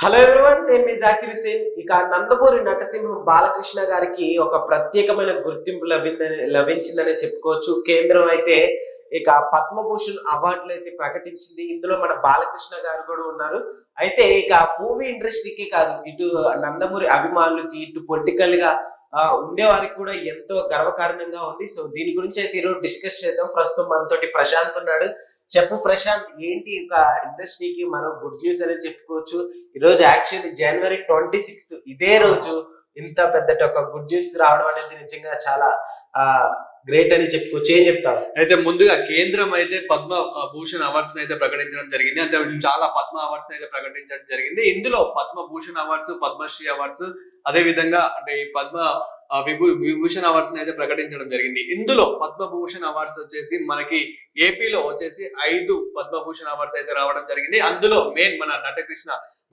Hello everyone, నేను మీ జాకిర్ హుసేన్. ఇక నందమూరి నటసింహం బాలకృష్ణ గారికి ఒక ప్రత్యేకమైన గుర్తింపు లభించిందనే చెప్పుకోవచ్చు. కేంద్రం అయితే ఇక పద్మభూషణ్ అవార్డులు అయితే ప్రకటించింది. ఇందులో మన బాలకృష్ణ గారు కూడా ఉన్నారు. అయితే ఇక మూవీ ఇండస్ట్రీకి కాదు, ఇటు నందమూరి అభిమానులకి, ఇటు పొలిటికల్ గా ఉండేవారికి కూడా ఎంతో గర్వకారణంగా ఉంది. సో దీని గురించి అయితే ఈరోజు డిస్కస్ చేద్దాం. ప్రస్తుతం మనతోటి ప్రశాంత్ ఉన్నాడు. చెప్పు ప్రశాంత్, ఏంటి ఒక ఇండస్ట్రీకి మనం గుడ్ న్యూస్ అనేది చెప్పుకోవచ్చు. ఈ రోజు యాక్చువల్లీ జనవరి 26 ఇదే రోజు ఇంత పెద్ద ఒక గుడ్ న్యూస్ రావడం అనేది నిజంగా చాలా గ్రేట్ అని చెప్పుకోవచ్చు. ఏం చెప్తావు? అయితే ముందుగా కేంద్రం అయితే పద్మ భూషణ్ అవార్డ్స్ అయితే ప్రకటించడం జరిగింది. అంటే చాలా పద్మ అవార్డ్స్ అయితే ప్రకటించడం జరిగింది. ఇందులో పద్మ భూషణ్ అవార్డ్స్, పద్మశ్రీ అవార్డ్స్, అదే విధంగా అంటే ఈ పద్మ విభూషణ్ అవార్డ్స్ అయితే ప్రకటించడం జరిగింది. ఇందులో పద్మభూషణ్ అవార్డ్స్ వచ్చేసి మనకి ఏపీలో వచ్చేసి 5 పద్మభూషణ్ అవార్డ్స్ అయితే రావడం జరిగింది. అందులో మెయిన్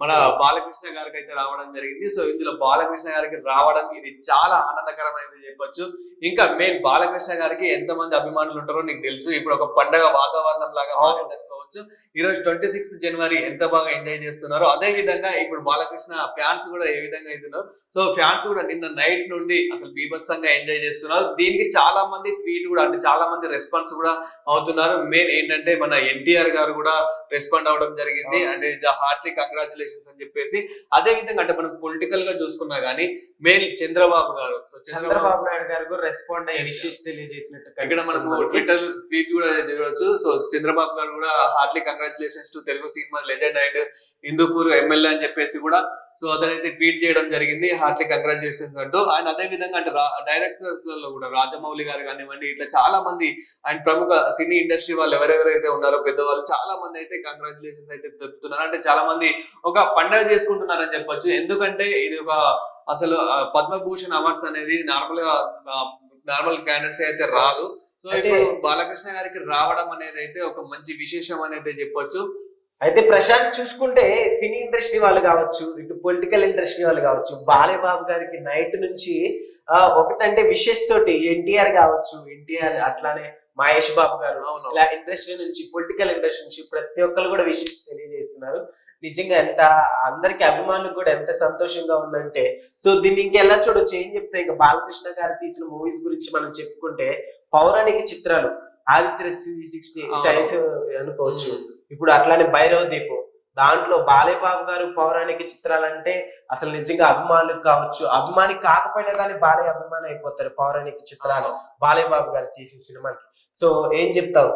మన బాలకృష్ణ గారికి అయితే రావడం జరిగింది. సో ఇందులో బాలకృష్ణ గారికి రావడం ఇది చాలా ఆనందకరమైనది చెప్పొచ్చు. ఇంకా మెయిన్ బాలకృష్ణ గారికి ఎంతమంది అభిమానులు ఉంటారో నీకు తెలుసు. ఇప్పుడు ఒక పండగ వాతావరణం లాగా మారిందనుకోవచ్చు. ఈ రోజు 26 జనవరి ఎంత బాగా ఎంజాయ్ చేస్తున్నారో, అదే విధంగా ఇప్పుడు బాలకృష్ణ ఫ్యాన్స్ కూడా ఏ విధంగా అవుతున్నారు. సో ఫ్యాన్స్ కూడా నిన్న నైట్ నుండి అసలు బీభత్సంగా ఎంజాయ్ చేస్తున్నారు. దీనికి చాలా మంది ట్వీట్ కూడా, అంటే చాలా మంది రెస్పాన్స్ కూడా అవుతున్నారు. మెయిన్ ఏంటంటే మన ఎన్టీఆర్ గారు కూడా రెస్పాండ్ అవడం జరిగింది. అంటే హార్ట్లీ కంగ్రాచులేషన్స్ అని చెప్పేసి. అదే విధంగా అంటే మనం పొలిటికల్ గా చూసుకున్నా గానీ మెయిన్ చంద్రబాబు నాయుడు గారు కూడా రెస్పాండ్ అయ్యి విషెస్ తెలియజేసినట్టు ఇక్కడ మనం ట్విట్టర్ ట్వీట్ కూడా చూడవచ్చు. సో చంద్రబాబు గారు కూడా Hartley congratulations to Telugu cinema legend and Hindupur MLA అని చెప్పేసి కూడా సో అదనైతే ట్వీట్ చేయడం జరిగింది, హార్ట్లీ కంగ్రాచులేషన్స్ అంటూ. ఆయన అదే విధంగా అంటే డైరెక్టర్స్ లో కూడా రాజమౌళి గారు కానివ్వండి, ఇట్లా చాలా మంది అండ్ ప్రముఖ సినీ ఇండస్ట్రీ వాళ్ళు ఎవరెవరైతే ఉన్నారో పెద్దవాళ్ళు చాలా మంది అయితే కంగ్రాచులేషన్స్ అయితే తెలుపుతున్నారు. అంటే చాలా మంది ఒక పండుగ చేసుకుంటున్నారని చెప్పొచ్చు. ఎందుకంటే ఇది ఒక అసలు పద్మభూషణ్ అవార్డ్స్ అనేది నార్మల్ క్యాండిడేట్స్ అయితే రాదు. సో ఇప్పుడు బాలకృష్ణ గారికి రావడం అనేది అయితే ఒక మంచి విశేషం అనేది చెప్పొచ్చు. అయితే ప్రశాంత్ చూసుకుంటే సినీ ఇండస్ట్రీ వాళ్ళు కావచ్చు, ఇటు పొలిటికల్ ఇండస్ట్రీ వాళ్ళు కావచ్చు, బాలయ్యబాబు గారికి నైట్ నుంచి ఒకటంటే విషెస్ తోటి ఎన్టీఆర్ కావచ్చు, ఎన్టీఆర్ అట్లానే మహేష్ బాబు గారు, ఇలా ఇండస్ట్రీ నుంచి, పొలిటికల్ ఇండస్ట్రీ నుంచి ప్రతి ఒక్కరు కూడా విషెస్ తెలియజేస్తున్నారు. నిజంగా ఎంత అందరికి అభిమానులకు కూడా ఎంత సంతోషంగా ఉందంటే, సో దీన్ని ఇంకెలా చూడొచ్చు. ఏం చెప్తే ఇక బాలకృష్ణ గారు తీసిన మూవీస్ గురించి మనం చెప్పుకుంటే పౌరాణిక చిత్రాలు ఆదిత్య 360 సైన్స్ అనుకోవచ్చు. ఇప్పుడు అట్లానే భైరవ దీపం, దాంట్లో బాలయ్యబాబు గారు పౌరాణిక చిత్రాలంటే అసలు నిజంగా అభిమానులకు కావచ్చు, అభిమాని కాకపోయినా కానీ బాలయ్య అభిమాని అయిపోతారు పౌరాణిక చిత్రాలు బాలయ్యబాబు గారు చేసిన సినిమాకి. సో ఏం చెప్తావు?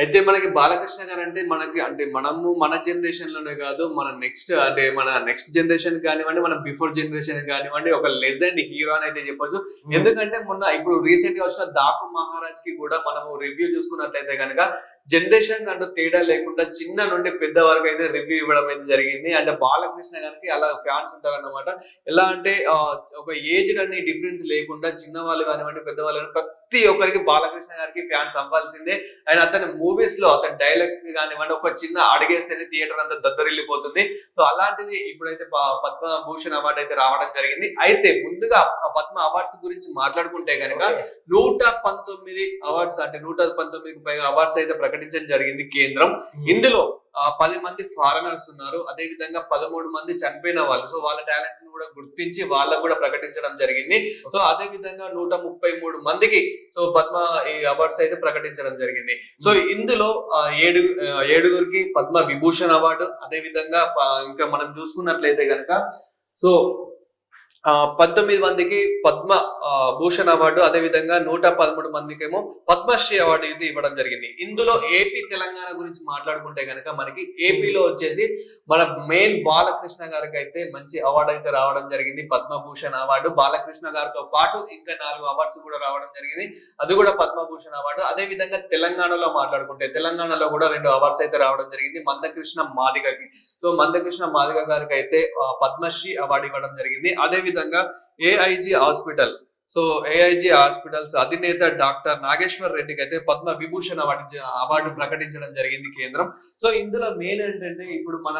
అయితే మనకి బాలకృష్ణ గారు అంటే మనకి అంటే మనము మన జనరేషన్ లోనే కాదు, మన నెక్స్ట్ జనరేషన్ కానివ్వండి, మన బిఫోర్ జనరేషన్ కానివ్వండి, ఒక లెజెండ్ హీరో అని అయితే చెప్పొచ్చు. ఎందుకంటే ఇప్పుడు రీసెంట్ గా వచ్చిన దాకు మహారాజ్ కి కూడా మనము రివ్యూ చూసుకున్నట్లయితే కనుక జనరేషన్ అంటూ తేడా లేకుండా చిన్న నుండి పెద్ద వరకు అయితే రివ్యూ ఇవ్వడం అయితే జరిగింది. అంటే బాలకృష్ణ గారికి అలా ఫ్యాన్స్ ఉంటారు అన్నమాట. ఎలా అంటే ఒక ఏజ్ అనే డిఫరెన్స్ లేకుండా చిన్న వాళ్ళు కానివ్వండి, పెద్దవాళ్ళు కానివ్వండి, ప్రతి ఒక్కరికి బాలకృష్ణ గారికి ఫ్యాన్స్ అవ్వాల్సిందే. అండ్ అతని మూవీస్ లో అతని డైలాగ్స్ కానివ్వండి, ఒక చిన్న అడిగేస్తేనే థియేటర్ అంతా దద్దరిల్లిపోతుంది. సో అలాంటిది ఇప్పుడైతే పద్మభూషణ్ అవార్డు అయితే రావడం జరిగింది. అయితే ముందుగా పద్మ అవార్డ్స్ గురించి మాట్లాడుకుంటే కనుక 119 అవార్డ్స్, అంటే 119కి పైగా అవార్డ్స్ అయితే ప్రకటించడం జరిగింది కేంద్రం. ఇందులో 10 మంది ఫారెనర్స్ ఉన్నారు, అదే విధంగా 13 మంది చనిపోయిన వాళ్ళు. సో వాళ్ళ టాలెంట్ ను కూడా గుర్తించి వాళ్ళకు కూడా ప్రకటించడం జరిగింది. సో అదే విధంగా 133 మందికి సో పద్మ ఈ అవార్డ్స్ అయితే ప్రకటించడం జరిగింది. సో ఇందులో ఏడుగురికి పద్మ విభూషణ్ అవార్డు, అదే విధంగా ఇంకా మనం చూసుకున్నట్లయితే కనుక సో 19 మందికి పద్మ భూషణ్ అవార్డు, అదే విధంగా 113 మందికి ఏమో పద్మశ్రీ అవార్డు ఇది ఇవ్వడం జరిగింది. ఇందులో ఏపీ తెలంగాణ గురించి మాట్లాడుకుంటే కనుక మనకి ఏపీలో వచ్చేసి మన మెయిన్ బాలకృష్ణ గారికి అయితే మంచి అవార్డు అయితే రావడం జరిగింది, పద్మభూషణ్ అవార్డు. బాలకృష్ణ గారితో పాటు ఇంకా 4 అవార్డ్స్ కూడా రావడం జరిగింది, అది కూడా పద్మభూషణ్ అవార్డు. అదే విధంగా తెలంగాణలో మాట్లాడుకుంటే తెలంగాణలో కూడా 2 అవార్డ్స్ అయితే రావడం జరిగింది మందకృష్ణ మాదిగకి. సో మందకృష్ణ మాదిగ గారికి అయితే పద్మశ్రీ అవార్డు ఇవ్వడం జరిగింది. అదే విధంగా AIG hospital, so AIG hospitals అధినేత డాక్టర్ నాగేశ్వర్ రెడ్డికి అయితే పద్మ విభూషణ్ అవార్డు ప్రకటించడం జరిగింది కేంద్రం. సో ఇందులో మెయిన్ ఏంటంటే ఇప్పుడు మన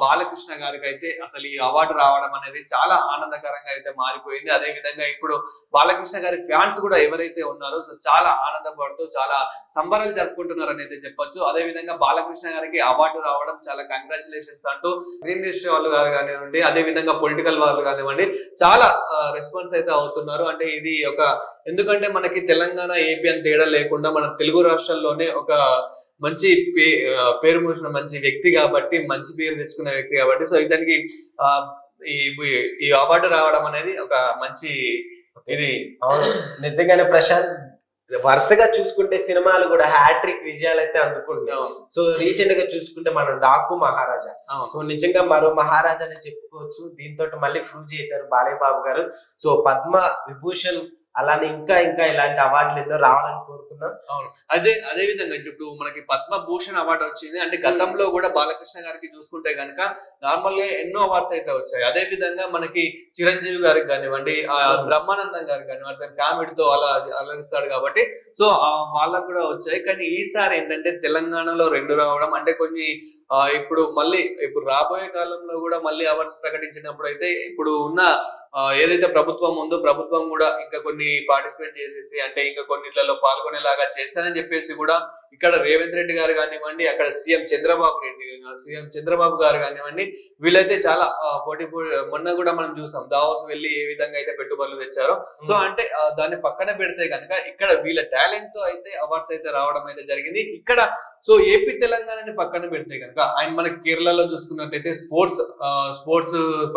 బాలకృష్ణ గారికి అయితే అసలు ఈ అవార్డు రావడం అనేది చాలా ఆనందకరంగా అయితే మారిపోయింది. అదే విధంగా ఇప్పుడు బాలకృష్ణ గారి ఫ్యాన్స్ కూడా ఎవరైతే ఉన్నారో సో చాలా ఆనందపడుతూ చాలా సంబరాలు జరుపుకుంటున్నారు అనేది చెప్పొచ్చు. అదే విధంగా బాలకృష్ణ గారికి అవార్డు రావడం చాలా కంగ్రాచులేషన్స్ అంటూ గ్రీన్ ఇండస్ట్రీ వాళ్ళు కానివ్వండి, అదే విధంగా పొలిటికల్ వాళ్ళు కానివ్వండి చాలా రెస్పాన్స్ అయితే అవుతున్నారు. అంటే ఇది ఒక ఎందుకంటే మనకి తెలంగాణ ఏపీ అని తేడా లేకుండా మన తెలుగు రాష్ట్రాల్లోనే ఒక మంచి పేరు మోసిన మంచి వ్యక్తి కాబట్టి, మంచి పేరు తెచ్చుకున్న వ్యక్తి కాబట్టి సో ఇతనికి ఈ అవార్డు రావడం అనేది ఒక మంచి ఇది. అవును, నిజంగానే ప్రశాంత్ వరుసగా చూసుకుంటే సినిమాలు కూడా హ్యాట్రిక్ విజయాలు అయితే అందుకుంటున్నాం. సో రీసెంట్ గా చూసుకుంటే మనం డాకు మహారాజా, సో నిజంగా మరో మహారాజా అని చెప్పుకోవచ్చు. దీంతో మళ్ళీ ప్రూవ్ చేశారు బాలయ్య బాబు గారు. సో పద్మ విభూషణ్ అలానే ఇంకా ఇంకా ఇలాంటి అవార్డులు ఎన్నో రావాలని కోరుకుందాం. అవును, అదే విధంగా ఇప్పుడు మనకి పద్మభూషణ్ అవార్డు వచ్చింది. అంటే గతంలో కూడా బాలకృష్ణ గారికి చూసుకుంటే కనుక నార్మల్ గా ఎన్నో అవార్డ్స్ అయితే వచ్చాయి. అదే విధంగా మనకి చిరంజీవి గారికి కానివ్వండి, బ్రహ్మానందం గారికి కానివ్వండి, కామెడీతో అలా అలరిస్తాడు కాబట్టి సో వాళ్ళకు కూడా వచ్చాయి. కానీ ఈసారి ఏంటంటే తెలంగాణలో 2 రావడం అంటే కొన్ని ఇప్పుడు మళ్ళీ ఇప్పుడు రాబోయే కాలంలో కూడా మళ్ళీ అవార్డ్స్ ప్రకటించినప్పుడు అయితే ఇప్పుడు ఉన్న ఏదైతే ప్రభుత్వం ఉందో ప్రభుత్వం కూడా ఇంకా కొన్ని పార్టిసిపేట్ చేసేసి అంటే ఇంకా కొన్నిట్లలో పాల్గొనేలాగా చేస్తానని చెప్పేసి కూడా ఇక్కడ రేవంత్ రెడ్డి గారు కానివ్వండి, అక్కడ సీఎం చంద్రబాబు గారు కానివ్వండి, వీళ్ళైతే చాలా పోటీ మొన్న కూడా మనం చూసాం దావోస్ వెళ్ళి ఏ విధంగా అయితే పెట్టుబడులు తెచ్చారో. సో అంటే దాన్ని పక్కన పెడితే కనుక ఇక్కడ వీళ్ళ టాలెంట్ తో అయితే అవార్డ్స్ అయితే రావడం అయితే జరిగింది. ఇక్కడ సో ఏపీ తెలంగాణని పక్కన పెడితే కనుక ఆయన మనకి కేరళలో చూసుకున్నట్లయితే స్పోర్ట్స్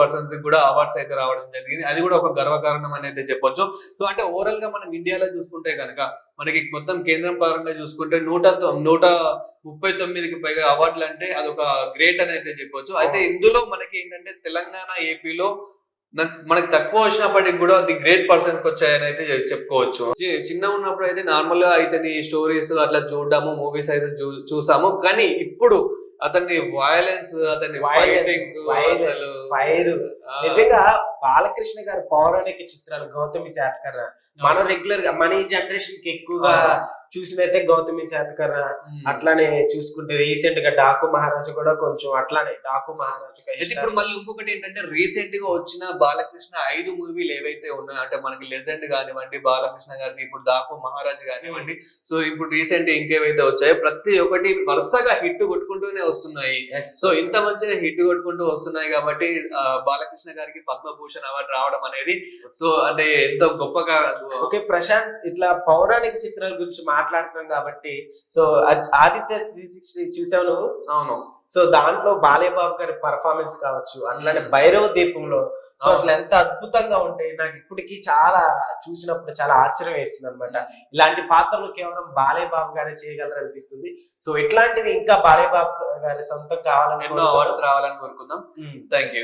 పర్సన్స్ కూడా అవార్డ్స్ అయితే రావడం జరిగింది. అది కూడా ఒక గర్వకారణం అని అయితే చెప్పొచ్చు. సో అంటే ఓవరాల్ గా మనం ఇండియాలో చూసుకుంటే కనుక మనకి మొత్తం కేంద్రం పరంగా చూసుకుంటే 139కి పైగా అవార్డులు అంటే అదొక గ్రేట్ అని అయితే చెప్పొచ్చు. అయితే ఇందులో మనకి ఏంటంటే తెలంగాణ ఏపీలో మనకి తక్కువ వచ్చినప్పటికి కూడా అది గ్రేట్ పర్సన్స్ కి వచ్చాయని అయితే చెప్పుకోవచ్చు. చిన్న ఉన్నప్పుడు అయితే నార్మల్ గా అయితే స్టోరీస్ అట్లా చూడడము, మూవీస్ అయితే చూసాము. కానీ ఇప్పుడు అతన్ని వైలెన్స్, అతన్ని ఫైటింగ్, ఫైర్ నిజంగా బాలకృష్ణ గారి పౌరాణిక చిత్రాలు గౌతమి శాతకర్ణ మన రెగ్యులర్ గా మన ఈ జనరేషన్ కి ఎక్కువగా చూసినైతే గౌతమి శాతకర్ణ, అట్లానే చూసుకుంటే రీసెంట్ గా డాకు మహారాజు కూడా కొంచెం అట్లానే డాకు మహారాజు. ఇప్పుడు మళ్ళీ ఇంకొకటి ఏంటంటే రీసెంట్ గా వచ్చిన బాలకృష్ణ 5 మూవీలు ఏవైతే ఉన్నాయో అంటే మనకి లెజెండ్ కానివ్వండి, బాలకృష్ణ గారికి ఇప్పుడు డాకు మహారాజు కానివ్వండి, సో ఇప్పుడు రీసెంట్ ఇంకేవైతే వచ్చాయో ప్రతి ఒక్కటి వరుసగా హిట్ కొట్టుకుంటూనే వస్తున్నాయి. సో ఇంత మంచిగా హిట్ కొట్టుకుంటూ వస్తున్నాయి కాబట్టి బాలకృష్ణ గారికి పద్మభూషణ్ అవార్డు రావడం అనేది సో అంటే ఎంతో గొప్పగా. ఓకే ప్రశాంత్, ఇట్లా పౌరాణిక చిత్రాల గురించి మాట్లాడుతున్నాం కాబట్టి సో ఆదిత్య 360 చూసావు నువ్వు? అవును. సో దాంట్లో బాలయ్య బాబు గారి పర్ఫార్మెన్స్ కావచ్చు, అట్లానే భైరవ దీపంలో సో అసలు ఎంత అద్భుతంగా ఉంటాయి. నాకు ఇప్పటికీ చాలా చూసినప్పుడు చాలా ఆశ్చర్యం వేస్తుంది అనమాట. ఇలాంటి పాత్రలు కేవలం బాలయ్య బాబు గారే చేయగలరు అనిపిస్తుంది. సో ఇట్లాంటివి ఇంకా బాలయ్య బాబు గారి సొంతం కావాలని, ఎన్నో అవార్డ్స్ రావాలని కోరుకుందాం. Thank you.